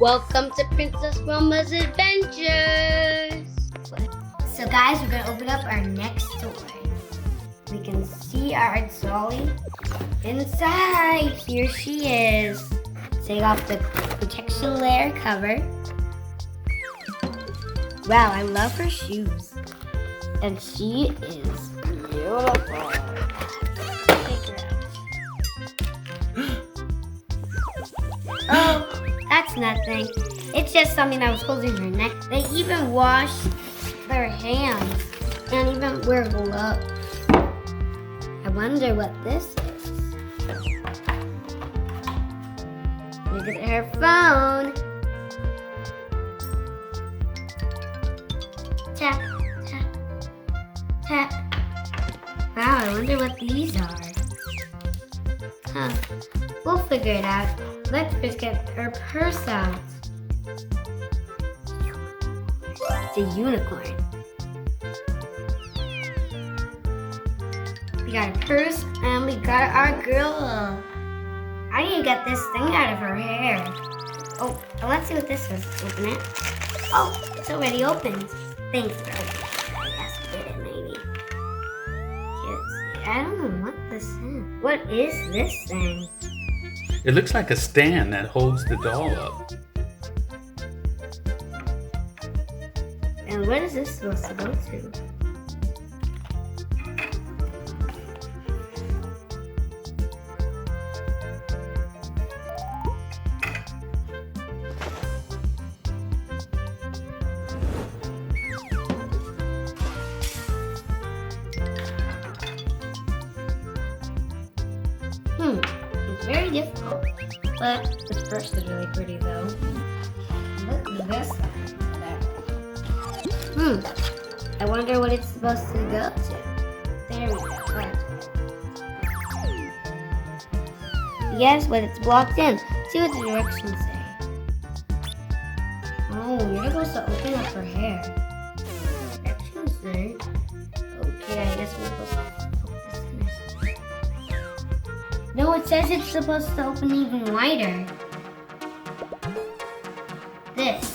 Welcome to Princess Roma's Adventures! So guys, we're gonna open up our next toy. We can see our dolly inside. Here she is. Take off the protection layer cover. Wow, I love her shoes. And she is beautiful. Take her out. Oh, that's nothing. It's just something that was holding her neck. They even wash their hands and even wear gloves. I wonder what this is. Look at her phone. Tap, tap, tap. Wow, I wonder what these are. Huh. We'll figure it out. Let's first get her purse out. It's a unicorn. We got a purse and we got our girl. I need to get this thing out of her hair. Oh, let's see what this is. Open it. Oh, it's already opened. Thanks for opening it. I guess we did it maybe. I don't know what this is. What is this thing? It looks like a stand that holds the doll up. And what is this supposed to go to? It's very difficult, but this purse is really pretty though. Look at this side. I wonder what it's supposed to go to. There we go. Yes, but it's blocked in. See what the directions say. Oh, you're supposed to open up her hair. Directions say. Okay, I guess we're supposed to open this. No, it says it's supposed to open even wider. This.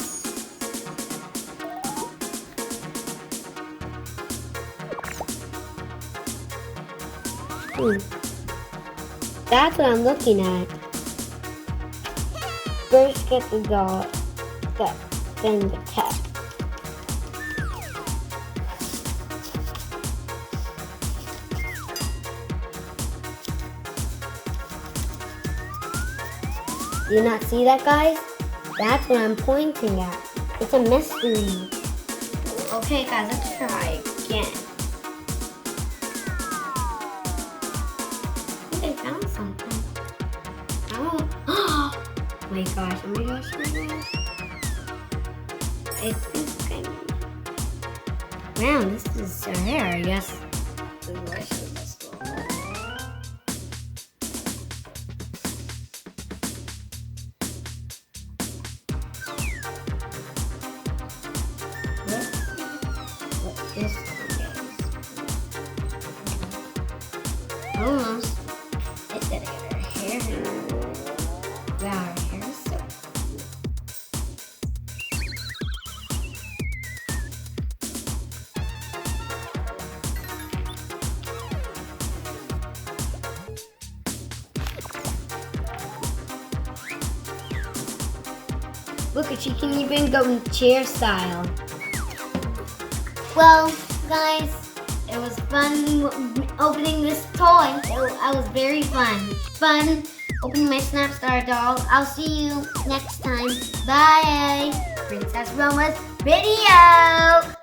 That's what I'm looking at. First get the doll, then the tap. Do you not see that, guys? That's what I'm pointing at. It's a mystery. Okay, guys, let's try again. I found something. Oh my gosh, oh my gosh, oh my gosh. I think wow, this is her hair, I guess. What this is. Almost. It's gonna get her hair. Wow, her hair is so cute. Look at she can even go in chair style. Well, guys, it was fun opening this toy. I was very fun opening my Snapstar doll. I'll see you next time. Bye. Princess Roma's video.